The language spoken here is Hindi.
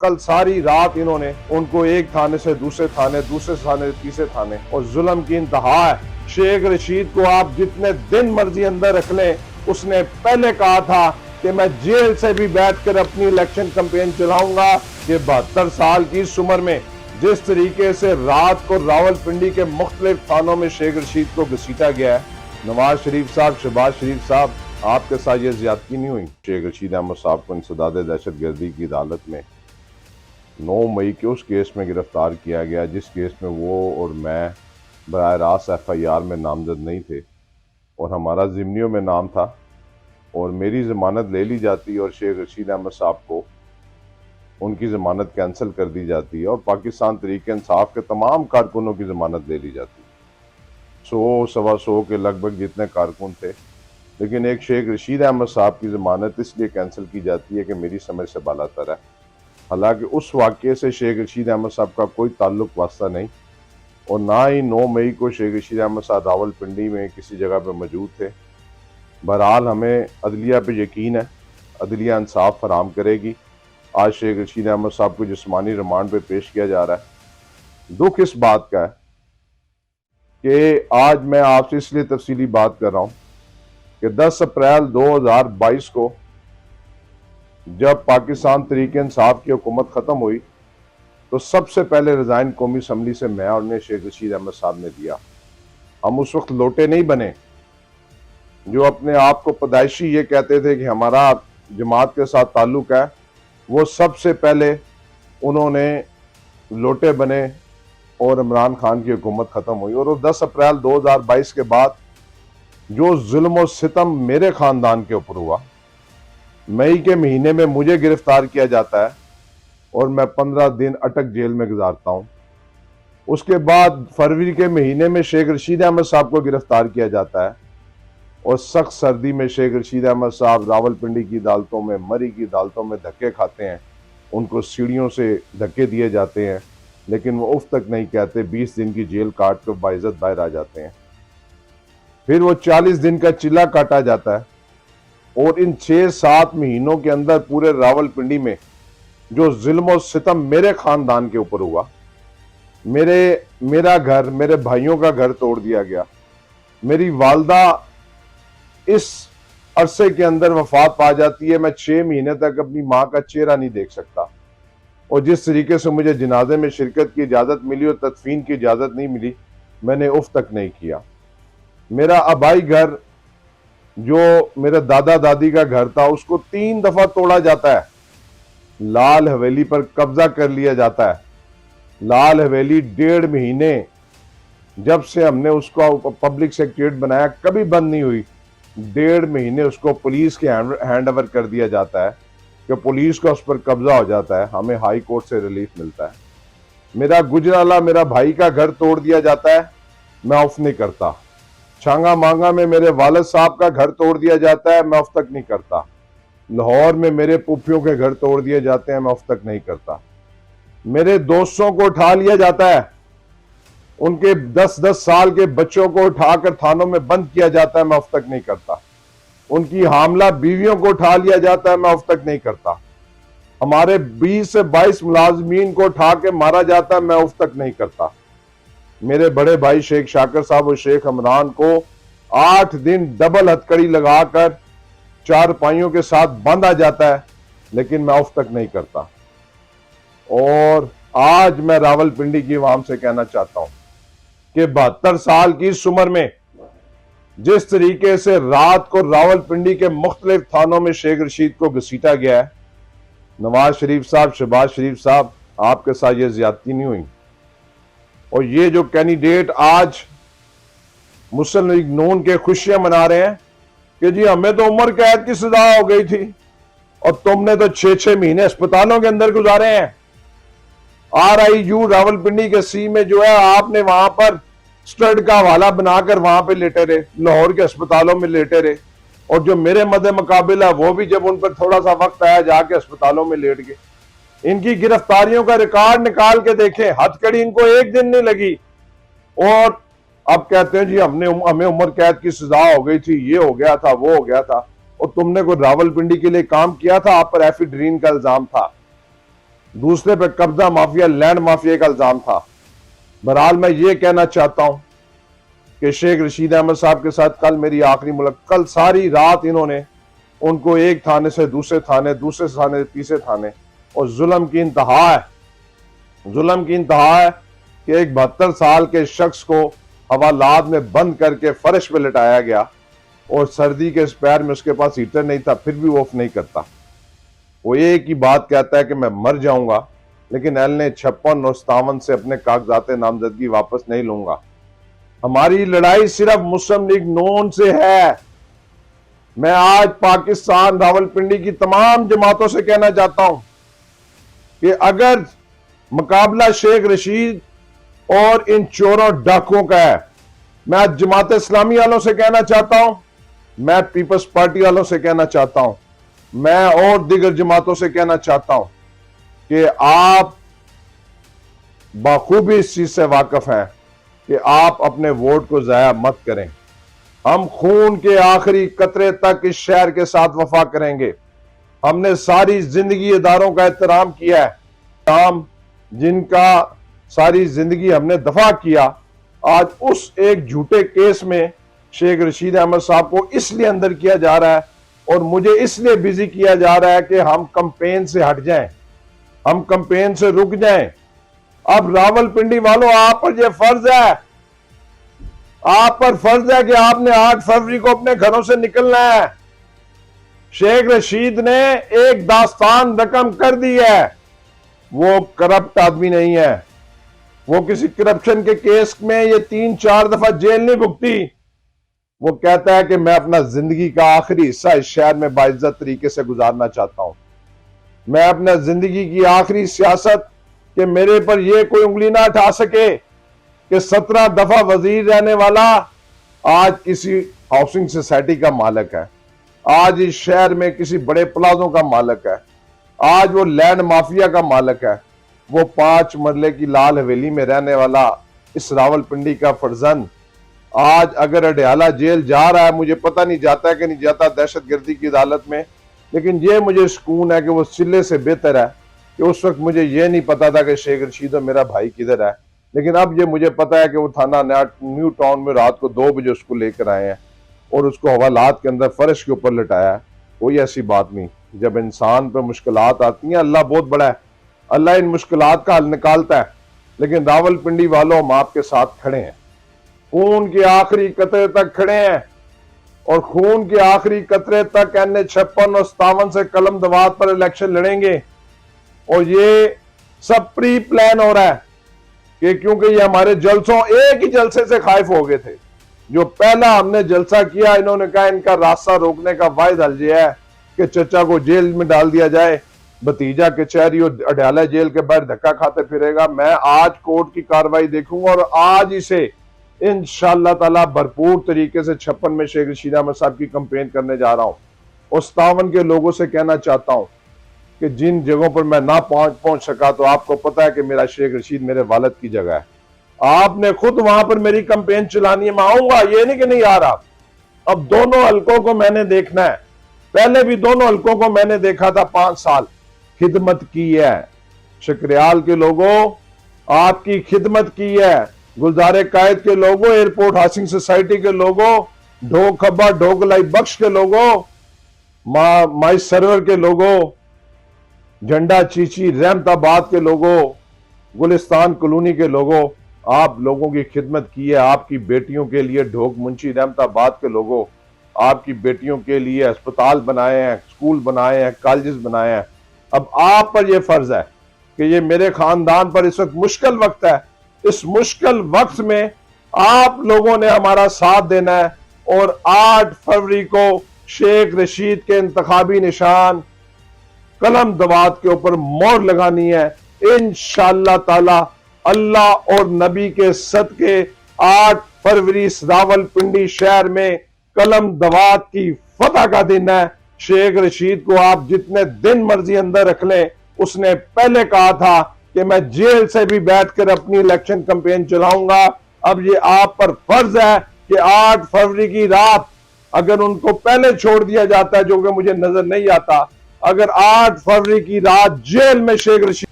कल सारी रात इन्होंने उनको एक थाने से दूसरे थाने तीसरे थाने और जुल्म की इंतहा है। शेख रशीद को आप जितने दिन मर्जी अंदर रख लें, उसने पहले कहा था कि मैं जेल से भी बैठकर अपनी इलेक्शन कैंपेन चलाऊंगा। कि 72 साल की इस उम्र में जिस तरीके से रात को रावलपिंडी के मुख्तलिफ थानों में शेख रशीद को घसीटा गया है, नवाज शरीफ साहब, शहबाज शरीफ साहब, आपके साथ ये ज्यादती नहीं हुई? शेख रशीद अहमद साहब को इंसदाद दहशतगर्दी की अदालत में 9 मई के उस केस में गिरफ्तार किया गया जिस केस में वो और मैं बराह रास्त FIR में नामजद नहीं थे और हमारा ज़िम्नियों में नाम था, और मेरी ज़मानत ले ली जाती और शेख रशीद अहमद साहब को उनकी ज़मानत कैंसिल कर दी जाती है और पाकिस्तान तहरीक इंसाफ के तमाम कारकुनों की ज़मानत ले ली जाती। 100-125 के लगभग जितने कारकुन थे, लेकिन एक शेख रशीद अहमद साहब की ज़मानत इसलिए कैंसिल की जाती है कि मेरी समझ से बालातर है। हालांकि उस वाक़े से शेख रशीद अहमद साहब का कोई ताल्लुक वास्ता नहीं, और ना ही 9 मई को शेख रशीद अहमद साहब रावलपिंडी में किसी जगह पर मौजूद थे। बहरहाल हमें अदलिया पे यकीन है, अदलिया इंसाफ फराम करेगी। आज शेख रशीद अहमद साहब को जिस्मानी रिमांड पे पेश किया जा रहा है। दुख इस बात का है कि आज मैं आपसे इसलिए तफसीली बात कर रहा हूं कि 10 अप्रैल 2022 को जब पाकिस्तान तहरीक इंसाफ की हुकूमत ख़त्म हुई तो सबसे पहले रिज़ाइन कौमी असम्बली से मैं और ने शेख रशीद अहमद साहब ने दिया। हम उस वक्त लोटे नहीं बने जो अपने आप को पैदाइशी ये कहते थे कि हमारा जमात के साथ ताल्लुक है। वो सबसे पहले उन्होंने लोटे बने और इमरान खान की हुकूमत ख़त्म हुई। और 10 अप्रैल 2022 के बाद जो जुल्म और सितम मेरे ख़ानदान के ऊपर हुआ, मई के महीने में मुझे गिरफ्तार किया जाता है और मैं 15 दिन अटक जेल में गुजारता हूँ। उसके बाद फरवरी के महीने में शेख रशीद अहमद साहब को गिरफ्तार किया जाता है और सख्त सर्दी में शेख रशीद अहमद साहब रावलपिंडी की अदालतों में, मरी की अदालतों में धक्के खाते हैं। उनको सीढ़ियों से धक्के दिए जाते हैं, लेकिन वो उफ तक नहीं कहते। 20 दिन की जेल काट कर बाइज्जत बाहर आ जाते हैं। फिर वो 40 दिन का चिल्ला काटा जाता है और इन 6-7 महीनों के अंदर पूरे रावलपिंडी में जो जुल्म और सितम मेरे खानदान के ऊपर हुआ, मेरा घर, मेरे भाइयों का घर तोड़ दिया गया। मेरी वालदा इस अरसे के अंदर वफात पा जाती है। मैं 6 महीने तक अपनी माँ का चेहरा नहीं देख सकता, और जिस तरीके से मुझे जनाजे में शिरकत की इजाज़त मिली और तदफीन की इजाज़त नहीं मिली, मैंने उफ तक नहीं किया। मेरा आबाई घर जो मेरे दादा दादी का घर था, उसको 3 दफ़ा तोड़ा जाता है। लाल हवेली पर कब्जा कर लिया जाता है। लाल हवेली 1.5 महीने जब से हमने उसको पब्लिक सेक्रेटरीट बनाया कभी बंद नहीं हुई। 1.5 महीने उसको पुलिस के हैंड ओवर कर दिया जाता है कि पुलिस का उस पर कब्जा हो जाता है। हमें हाई कोर्ट से रिलीफ मिलता है। मेरा गुजराला, मेरा भाई का घर तोड़ दिया जाता है, मैं उफ नहीं करता। छांगा मांगा में मेरे वालिद साहब का घर तोड़ दिया जाता है, मैं उफ तक नहीं करता। लाहौर में मेरे पुप्पियों के घर तोड़ दिए जाते हैं, मैं उफ तक नहीं करता। मेरे दोस्तों को उठा लिया जाता है, उनके 10-10 साल के बच्चों को उठाकर थानों में बंद किया जाता है, मैं उफ तक नहीं करता। उनकी हामला बीवियों को उठा लिया जाता है, मैं उफ तक नहीं करता। हमारे 20 से 22 मुलाजमीन को उठा के मारा जाता है, मैं उफ तक नहीं करता। मेरे बड़े भाई शेख शाकिर साहब और शेख इमरान को 8 दिन डबल हथकड़ी लगाकर चारपाइयों के साथ बांधा जाता है, लेकिन मैं उफ तक नहीं करता। और आज मैं रावलपिंडी की आवाम से कहना चाहता हूं कि 72 साल की इस उम्र में जिस तरीके से रात को रावलपिंडी के मुख्तलिफ थानों में शेख रशीद को घसीटा गया है, नवाज शरीफ साहब, शहबाज शरीफ साहब, आपके साथ ये ज्यादती नहीं हुई। और ये जो कैंडिडेट आज मुस्लिम लीग नून के खुशियां मना रहे हैं कि जी हमें तो उम्र कैद की सजा हो गई थी और तुमने तो 6-6 महीने अस्पतालों के अंदर गुजारे हैं। RIU रावलपिंडी के सी में जो है, आपने वहां पर स्टड का हवाला बनाकर वहां पे लेटे रहे, लाहौर के अस्पतालों में लेटे रहे। और जो मेरे मद्दे मुकाबिला वो भी जब उन पर थोड़ा सा वक्त आया जाके अस्पतालों में लेट गए। इनकी गिरफ्तारियों का रिकॉर्ड निकाल के देखें, हथकड़ी इनको एक दिन नहीं लगी। और अब कहते हैं जी हमें उम्र कैद की सजा हो गई थी, ये हो गया था, वो हो गया था। और तुमने कोई रावलपिंडी के लिए काम किया था? आप पर एफिड्रीन का इल्जाम था। दूसरे पे कब्जा माफिया, लैंड माफिया का इल्जाम था। बहरहाल मैं ये कहना चाहता हूं कि शेख रशीद अहमद साहब के साथ कल मेरी आखिरी मुलाकात, कल सारी रात इन्होंने उनको एक थाने से दूसरे थाने, दूसरे थाने से तीसरे थाने, और जुल्म की इंतहा है, जुल्म की इंतहा है कि एक 72 साल के शख्स को हवालात में बंद करके फर्श पे लिटाया गया और सर्दी के इस पैर में उसके पास हीटर नहीं था, फिर भी वो ऑफ नहीं करता। वो एक ही बात कहता है कि मैं मर जाऊंगा लेकिन एल 56 और 57 से अपने कागजात नामजदगी वापस नहीं लूंगा। हमारी लड़ाई सिर्फ मुस्लिम लीग नून से है। मैं आज पाकिस्तान रावलपिंडी की तमाम जमातों से कहना चाहता हूं कि अगर मुकाबला शेख रशीद और इन चोरों डाकुओं का है, मैं आज जमात इस्लामी वालों से कहना चाहता हूं, मैं पीपल्स पार्टी वालों से कहना चाहता हूं, मैं और दीगर जमातों से कहना चाहता हूं कि आप बखूबी इस चीज से वाकिफ हैं कि आप अपने वोट को जाया मत करें। हम खून के आखिरी कतरे तक इस शहर के साथ वफा करेंगे। हमने सारी जिंदगी इदारों का एहतराम किया है, काम जिनका सारी जिंदगी हमने दफा किया, आज उस एक झूठे केस में शेख रशीद अहमद साहब को इसलिए अंदर किया जा रहा है और मुझे इसलिए बिजी किया जा रहा है कि हम कैंपेन से हट जाएं, हम कैंपेन से रुक जाएं। अब रावलपिंडी वालों, आप पर यह फर्ज है, आप पर फर्ज है कि आपने 8 फरवरी को अपने घरों से निकलना है। शेख रशीद ने एक दास्तान रकम कर दी है। वो करप्ट आदमी नहीं है, वो किसी करप्शन के केस में ये 3-4 दफा जेल नहीं भुगती। वो कहता है कि मैं अपना जिंदगी का आखिरी हिस्सा इस शहर में बाइज्जत तरीके से गुजारना चाहता हूं। मैं अपना जिंदगी की आखिरी सियासत कि मेरे पर यह कोई उंगली ना उठा सके कि 17 दफा वजीर रहने वाला आज किसी हाउसिंग सोसाइटी का मालिक है, आज इस शहर में किसी बड़े प्लाजों का मालिक है, आज वो लैंड माफिया का मालिक है, वो 5 मरले की लाल हवेली में रहने वाला इस रावलपिंडी का फर्जंद आज अगर अडयाला जेल जा रहा है, मुझे पता नहीं जाता है कि नहीं जाता दहशतगर्दी की अदालत में, लेकिन ये मुझे सुकून है कि वो सिले से बेहतर है कि उस वक्त मुझे ये नहीं पता था कि शेख रशीद और मेरा भाई किधर है, लेकिन अब ये मुझे पता है कि वो थाना न्यू टाउन में रात को 2 बजे उसको लेकर आए हैं और उसको हवालात के अंदर फर्श के ऊपर लिटाया है। कोई ऐसी बात नहीं। जब इंसान पर मुश्किलात आती हैं, अल्लाह बहुत बड़ा है, अल्लाह इन मुश्किलात का हल निकालता है। लेकिन रावलपिंडी वालों, हम आपके साथ खड़े हैं, खून के आखिरी कतरे तक खड़े हैं और खून के आखिरी कतरे तक NH 56 और 57 से कलम दवात पर इलेक्शन लड़ेंगे। और ये सब प्री प्लान हो रहा है कि क्योंकि ये हमारे जलसों, एक ही जलसे से खाइफ हो गए थे। जो पहला हमने जलसा किया, इन्होंने कहा इनका रास्ता रोकने का वाहिद हल ये है कि चचा को जेल में डाल दिया जाए, भतीजा कचहरी और अडयाला जेल के बाहर धक्का खाते फिरेगा। मैं आज कोर्ट की कार्रवाई देखूंगा और आज इसे इंशाअल्लाह ताला भरपूर तरीके से 56 में शेख रशीद अहमद साहब की कैंपेन करने जा रहा हूं। और 57 के लोगों से कहना चाहता हूं कि जिन जगहों पर मैं ना पहुंच सका, तो आपको पता है कि मेरा शेख रशीद मेरे वालिद की जगह है, आपने खुद वहां पर मेरी कैंपेन चलानी है। मैं आऊंगा, ये नहीं कि नहीं आ रहा। अब दोनों हलकों को मैंने देखना है, पहले भी दोनों हलकों को मैंने देखा था, 5 साल खिदमत की है। शकरियाल के लोगों, आपकी खिदमत की है। गुलजारे कायद के लोगों, एयरपोर्ट हाउसिंग सोसाइटी के लोगों, ढोक खब्बा ढोकलाई बख्श के लोगों, माई सरवर के लोगों, झंडा चीची रहमताबाद के लोगों, गुलिस्तान कॉलोनी के लोगों, आप लोगों की खिदमत की है। आपकी बेटियों के लिए ढोक मुंशी रहमताबाद के लोगों, आपकी बेटियों के लिए अस्पताल बनाए हैं, स्कूल बनाए हैं, कॉलेजेस बनाए हैं। अब आप पर यह फर्ज है कि ये मेरे खानदान पर इस वक्त मुश्किल वक्त है, इस मुश्किल वक्त में आप लोगों ने हमारा साथ देना है और 8 फरवरी को शेख रशीद के इंतखाबी निशान कलम दवात के ऊपर मोहर लगानी है। इंशाअल्लाह ताला अल्लाह और नबी के सदके 8 फरवरी रावलपिंडी शहर में कलम दवात की फतह का दिन है। शेख रशीद को आप जितने दिन मर्जी अंदर रख लें, उसने पहले कहा था कि मैं जेल से भी बैठकर अपनी इलेक्शन कैंपेन चलाऊंगा। अब ये आप पर फर्ज है कि 8 फरवरी की रात अगर उनको पहले छोड़ दिया जाता है, जो कि मुझे नजर नहीं आता, अगर 8 फरवरी की रात जेल में शेख रशीद